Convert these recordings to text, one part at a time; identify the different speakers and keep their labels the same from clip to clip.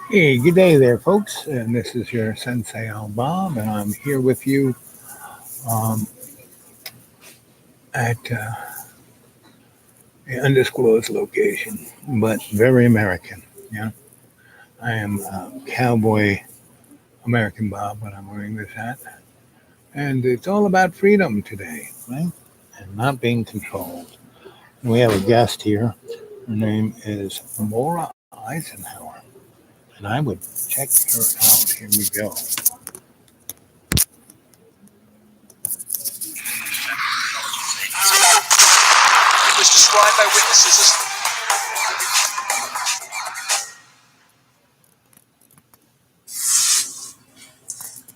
Speaker 1: Hey, good day there, folks. And this is your Sensei Al Bob, and I'm here with you um, at an undisclosed location, but very American. Yeah, I am cowboy American Bob when I'm wearing this hat, and it's all about freedom today, right? And not being controlled. We have a guest here. Her name is Maura Eisenhower, and I would check her out. Here we go.
Speaker 2: Was described by witnesses as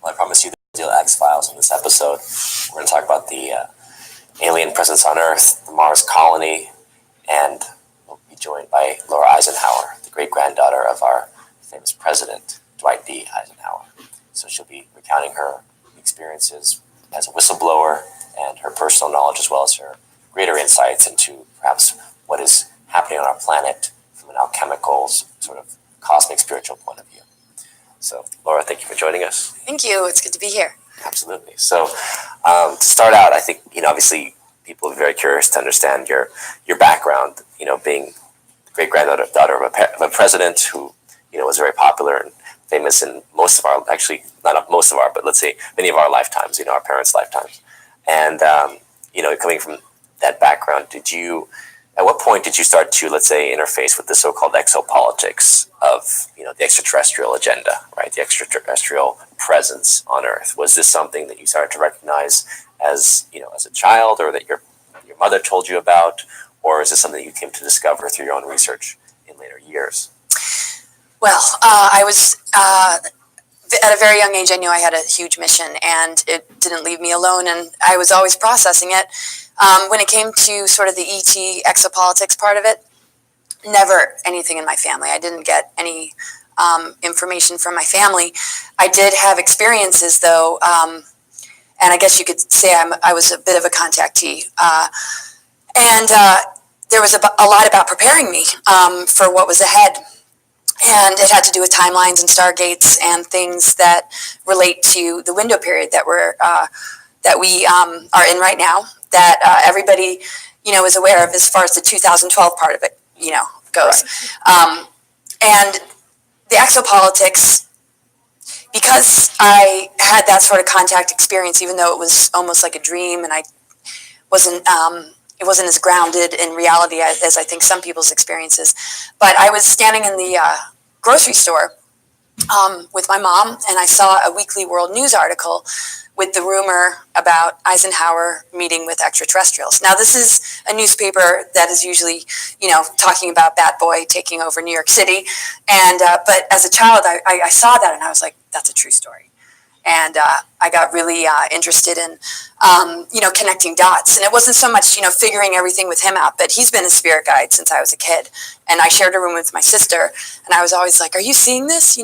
Speaker 3: Well, I promise you the X Files in this episode. We're going to talk about the alien presence on Earth, the Mars colony, and we'll be joined by Laura Eisenhower, the great granddaughter of our famous president, Dwight D. Eisenhower. So she'll be recounting her experiences as a whistleblower and her personal knowledge, as well as her greater insights into perhaps what is happening on our planet from an alchemical, sort of cosmic, spiritual point of view. So, Laura, thank you for joining us.
Speaker 4: Thank you. It's good to be here.
Speaker 3: Absolutely. So, to start out, I think obviously people are very curious to understand your background. Being the great granddaughter of a president who was very popular and famous in most of our, actually not most of our, but let's say many of our lifetimes. Our parents' lifetimes, and coming from that background, at what point did you start to, let's say, interface with the so-called exopolitics of, the extraterrestrial agenda, right? The extraterrestrial presence on Earth. Was this something that you started to recognize as, as a child, or that your mother told you about, or is this something that you came to discover through your own research in later years?
Speaker 4: Well, I was at a very young age. I knew I had a huge mission, and it didn't leave me alone. And I was always processing it. When it came to sort of the ET exopolitics part of it, never anything in my family. I didn't get any information from my family. I did have experiences, though, and I guess you could say I was a bit of a contactee. And there was a lot about preparing me for what was ahead. And it had to do with timelines and stargates and things that relate to the window period that we are in right now, that everybody, is aware of as far as the 2012 part of it, goes. Right. And the exopolitics, because I had that sort of contact experience, even though it was almost like a dream, and I wasn't, it wasn't as grounded in reality as I think some people's experiences. But I was standing in the grocery store with my mom, and I saw a Weekly World News article with the rumor about Eisenhower meeting with extraterrestrials. Now, this is a newspaper that is usually, talking about Bat Boy taking over New York City. And but as a child, I saw that, and I was like, that's a true story. And I got really interested in, connecting dots. And it wasn't so much, figuring everything with him out, but he's been a spirit guide since I was a kid. And I shared a room with my sister, and I was always like, are you seeing this?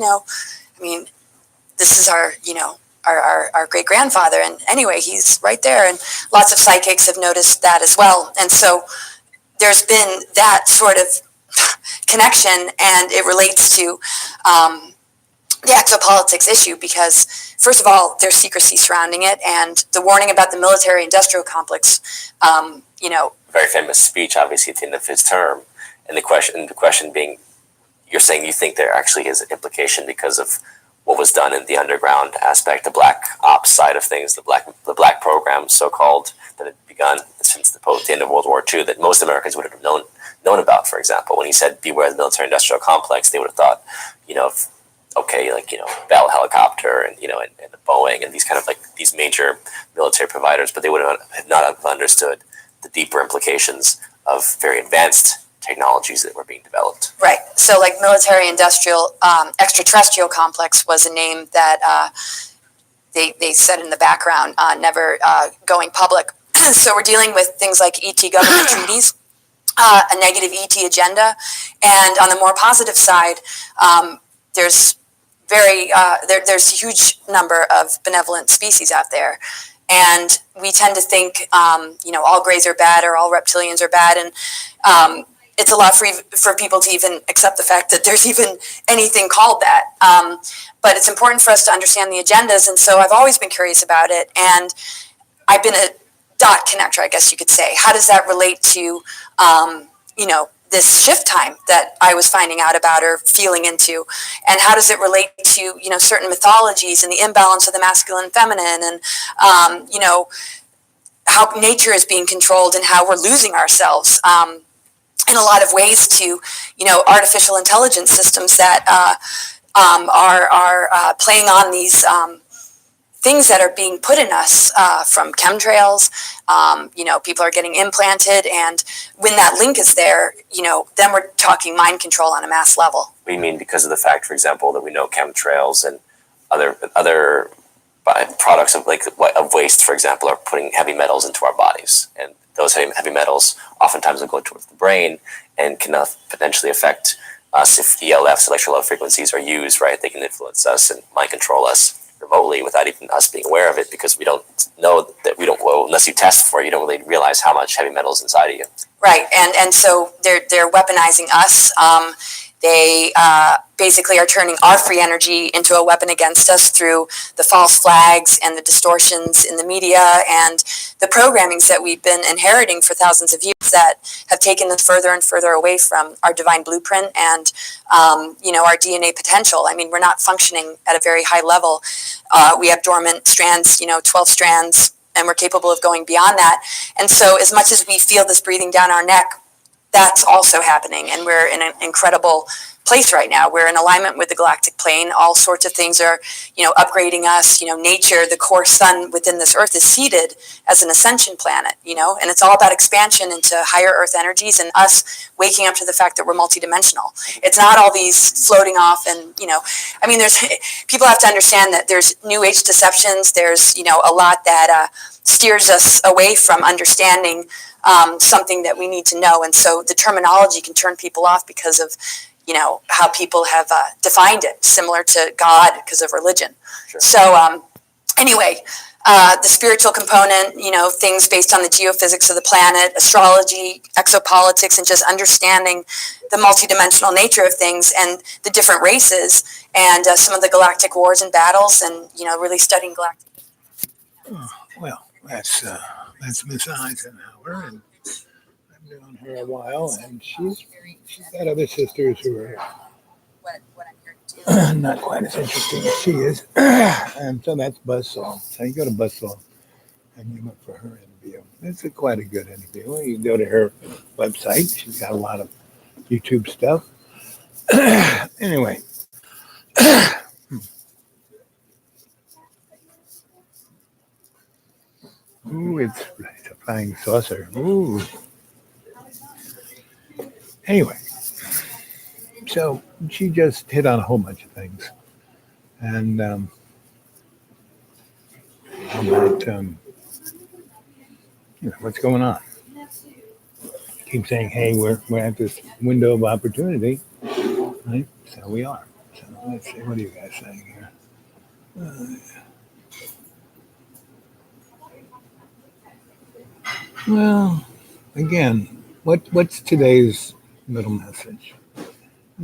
Speaker 4: This is our, our great-grandfather. And anyway, he's right there. And lots of psychics have noticed that as well. And so there's been that sort of connection, and it relates to the exopolitics issue because, first of all, there's secrecy surrounding it, and the warning about the military-industrial complex,
Speaker 3: Very famous speech, obviously, at the end of his term. And the question being, you're saying you think there actually is an implication because of what was done in the underground aspect, the black ops side of things, the black program, so-called, that had begun since the end of World War II, that most Americans would have known about. For example, when he said, beware the military-industrial complex, they would have thought, Bell helicopter and and the Boeing and these kind of these major military providers, but they would have not have understood the deeper implications of very advanced technologies that were being developed.
Speaker 4: Right. So military-industrial extraterrestrial complex was a name that they said in the background, never going public. So we're dealing with things like ET government treaties, a negative ET agenda, and on the more positive side, there's there's a huge number of benevolent species out there. And we tend to think, all grays are bad or all reptilians are bad. And it's a lot for people to even accept the fact that there's even anything called that. But it's important for us to understand the agendas, and so I've always been curious about it. And I've been a dot connector, I guess you could say. How does that relate to, this shift time that I was finding out about or feeling into? And how does it relate to, certain mythologies and the imbalance of the masculine and feminine, and, how nature is being controlled and how we're losing ourselves in a lot of ways to, artificial intelligence systems that are playing on these things that are being put in us from chemtrails. People are getting implanted, and when that link is there, then we're talking mind control on a mass level.
Speaker 3: We mean because of the fact, for example, that we know chemtrails and other products of waste, for example, are putting heavy metals into our bodies, and those heavy metals oftentimes will go towards the brain and can potentially affect us if ELFs, electro low frequencies, are used. Right, they can influence us and mind control us remotely without even us being aware of it, because we don't know that unless you test for it, you don't really realize how much heavy metal is inside of you.
Speaker 4: Right, and so they're weaponizing us. They basically are turning our free energy into a weapon against us through the false flags and the distortions in the media and the programmings that we've been inheriting for thousands of years that have taken us further and further away from our divine blueprint and, our DNA potential. I mean, we're not functioning at a very high level. We have dormant strands, 12 strands, and we're capable of going beyond that. And so as much as we feel this breathing down our neck, that's also happening, and we're in an incredible place right now. We're in alignment with the galactic plane. All sorts of things are, upgrading us. Nature, the core sun within this earth, is seated as an ascension planet, and it's all about expansion into higher earth energies and us waking up to the fact that we're multidimensional. It's not all these floating off and, there's people have to understand that there's new age deceptions. There's, a lot that steers us away from understanding something that we need to know. And so the terminology can turn people off because of, how people have defined it, similar to God because of religion.
Speaker 3: Sure.
Speaker 4: So anyway, the spiritual component, things based on the geophysics of the planet, astrology, exopolitics, and just understanding the multidimensional nature of things and the different races and some of the galactic wars and battles and, really studying galactic.
Speaker 1: Oh, well, that's Miss Eisenhower, and I've known her a while, and she's got other sisters who are
Speaker 4: What I'm hearing too.
Speaker 1: not quite as interesting as she is, and so that's Buzzsaw. So you go to Buzzsaw and you look for her interview. It's quite a good interview. You can go to her website. She's got a lot of YouTube stuff. Anyway. Ooh, it's a flying saucer. Ooh. Anyway, so she just hit on a whole bunch of things, and about what's going on. Keep saying, "Hey, we're at this window of opportunity," right? So we are. So let's see. What are you guys saying here? Well, again, what's today's middle message?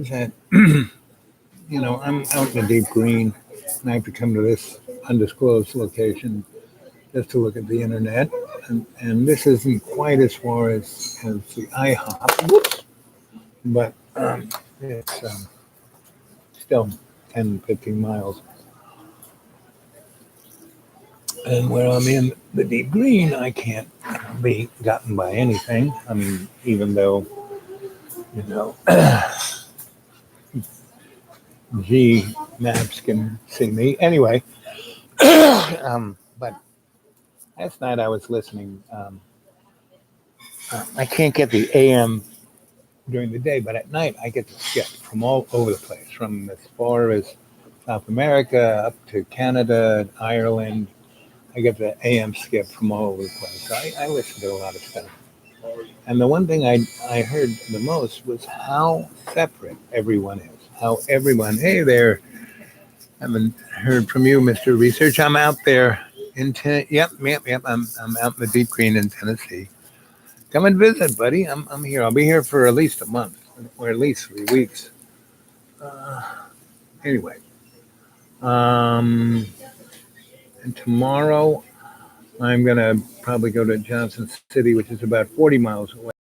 Speaker 1: Is that I'm out in the deep green, and I have to come to this undisclosed location just to look at the internet, and this isn't quite as far as the IHOP, whoops, but it's still 10, 15 miles. And where I'm in the deep green, I can't be gotten by anything. I mean, even though, G maps can see me. Anyway, but last night I was listening. I can't get the AM during the day, but at night I get the skip from all over the place, from as far as South America up to Canada, Ireland. I get the AM skip from all over the place. So I listen to a lot of stuff. And the one thing I heard the most was how separate everyone is. How everyone, hey there, I haven't heard from you, Mr. Research. I'm out there in yep. I'm out in the deep green in Tennessee. Come and visit, buddy. I'm here. I'll be here for at least a month or at least 3 weeks. Uh, anyway, um, and tomorrow I'm gonna probably go to Johnson City, which is about 40 miles away,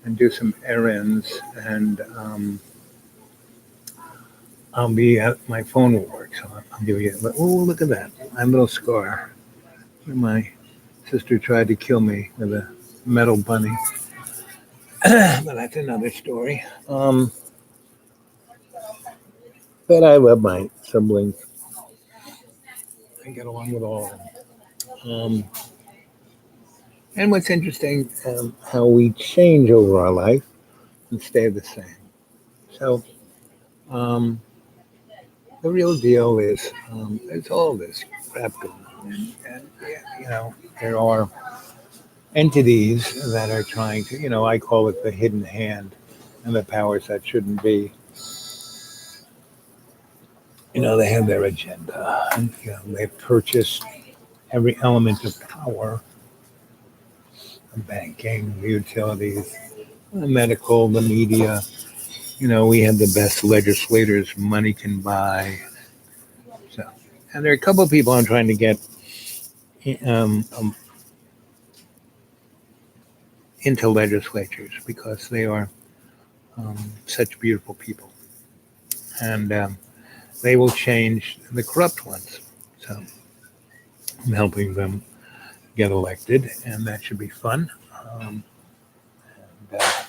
Speaker 1: and do some errands. And I'll be at my phone will work, so I'll give you. Oh, look at that! My little scar. My sister tried to kill me with a metal bunny, but that's another story. But I love my siblings. I get along with all of them. And what's interesting, how we change over our life and stay the same. So um, the real deal is there's all this crap going on, and yeah, there are entities that are trying to, I call it the hidden hand, and the powers that shouldn't be. They have their agenda, and they've purchased every element of power: the banking, the utilities, the medical, the media. We have the best legislators money can buy. So, and there are a couple of people I'm trying to get um, um, into legislatures because they are such beautiful people, and they will change the corrupt ones. So I'm helping them get elected, and that should be fun. Um, and, uh,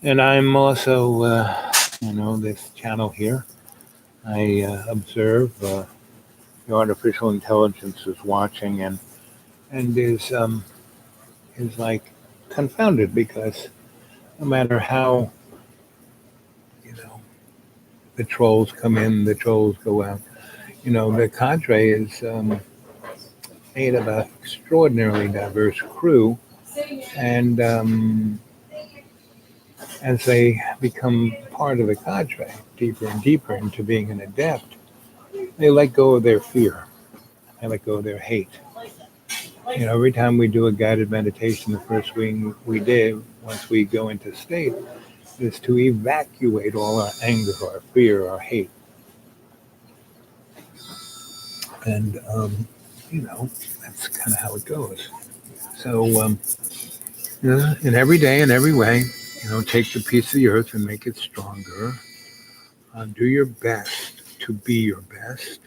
Speaker 1: and I'm also, this channel here. I observe the artificial intelligence is watching and is like confounded because no matter how you know the trolls come in, the trolls go out. The cadre is made of an extraordinarily diverse crew, and as they become part of the cadre, deeper and deeper into being an adept, they let go of their fear. They let go of their hate. Every time we do a guided meditation, the first thing we did once we go into state is to evacuate all our anger, our fear, our hate. And, that's kind of how it goes. So, in every day and every way, take the piece of the earth and make it stronger. Do your best to be your best.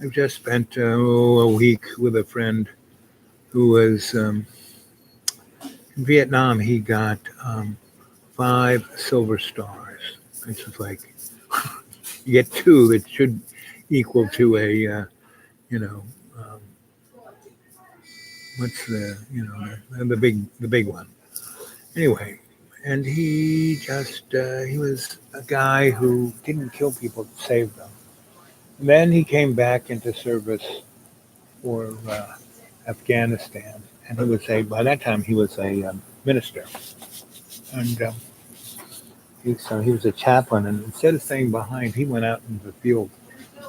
Speaker 1: I've just spent a week with a friend who was in Vietnam. He got 5 silver stars. It's just like you get 2 that should equal to a, you know, um, what's the big one. Anyway, and he just he was a guy who didn't kill people, save them. And then he came back into service for Afghanistan, and he was by that time he was a minister, and so he was a chaplain. And instead of staying behind, he went out into the field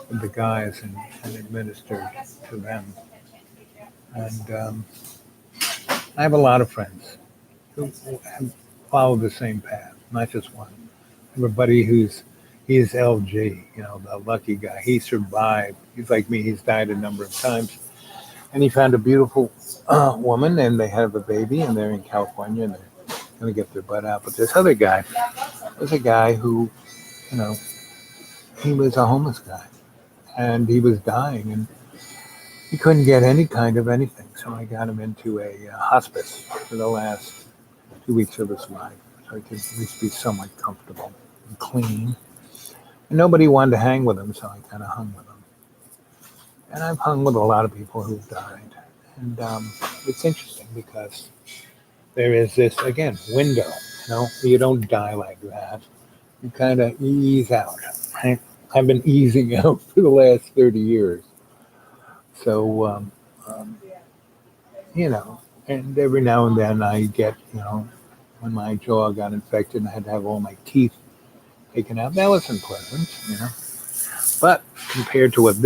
Speaker 1: with the guys and administered to them. And I have a lot of friends who have followed the same path, not just one. I have a buddy he's LG, the lucky guy. He survived. He's like me. He's died a number of times, and he found a beautiful woman, and they have a baby, and they're in California, and they're going to get their butt out. But this other guy was a guy who, you know, he was a homeless guy, and he was dying, and he couldn't get any kind of anything. So I got him into a hospice for the last 2 weeks of his life, so he could at least be somewhat comfortable and clean. And nobody wanted to hang with him, so I kind of hung with him. And I've hung with a lot of people who've died. And it's interesting because there is this, again, window. You don't die like that. You kind of ease out. Right? I've been easing out for the last 30 years. So, and every now and then I get, when my jaw got infected and I had to have all my teeth taken out. That wasn't pleasant. But compared to what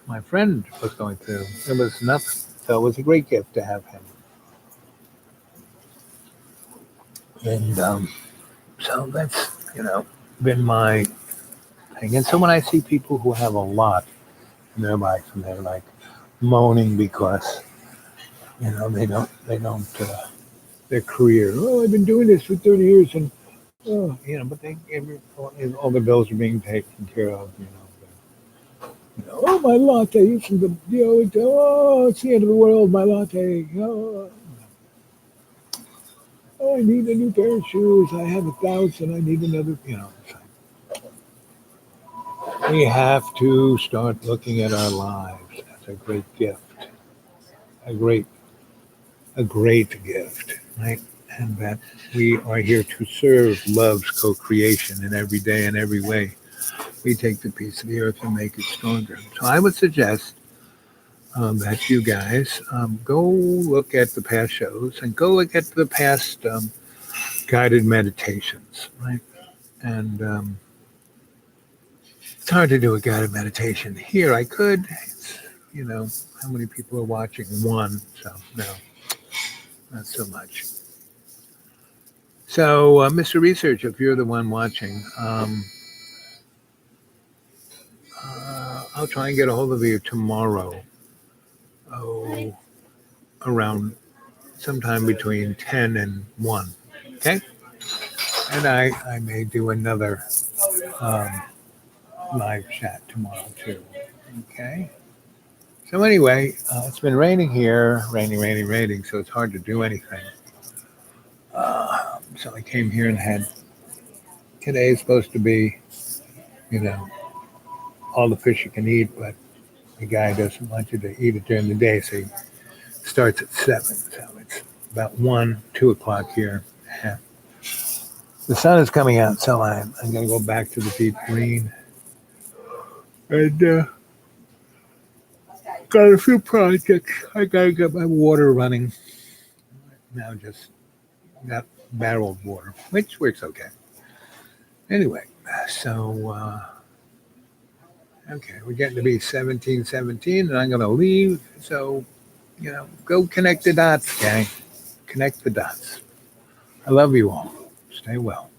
Speaker 1: my friend was going through, it was nothing. So it was a great gift to have him. And so that's, been my thing. And so when I see people who have a lot in their life and they're like moaning because, they don't, their career, oh, I've been doing this for 30 years and, oh, but all the bills are being taken care of, oh, my latte isn't it's the end of the world, my latte. Oh, I need a new pair of shoes. I have 1,000. I need another, We have to start looking at our lives as a great gift, a great, a great gift, right? And that we are here to serve love's co-creation in every day and every way. We take the piece of the earth and make it stronger. So I would suggest that you guys go look at the past shows and go look at the past guided meditations, right? And it's hard to do a guided meditation here. I could, how many people are watching? One, so no, not so much. So, Mr. Research, if you're the one watching, I'll try and get a hold of you tomorrow. Oh, around sometime between 10 and 1. Okay? And I may do another um, live chat tomorrow too. Okay? So anyway, it's been raining here, raining, so it's hard to do anything. So I came here and had, today is supposed to be, you know, all the fish you can eat, but the guy doesn't want you to eat it during the day, so he starts at 7. So it's about 1, 2 o'clock here. Yeah. The sun is coming out, so I'm going to go back to the deep green. And got a few projects. I got to get my water running. Now just got barreled water, which works okay. Anyway, so, okay, we're getting to be 17:17, and I'm going to leave. So, go connect the dots, gang. Connect the dots. I love you all. Stay well.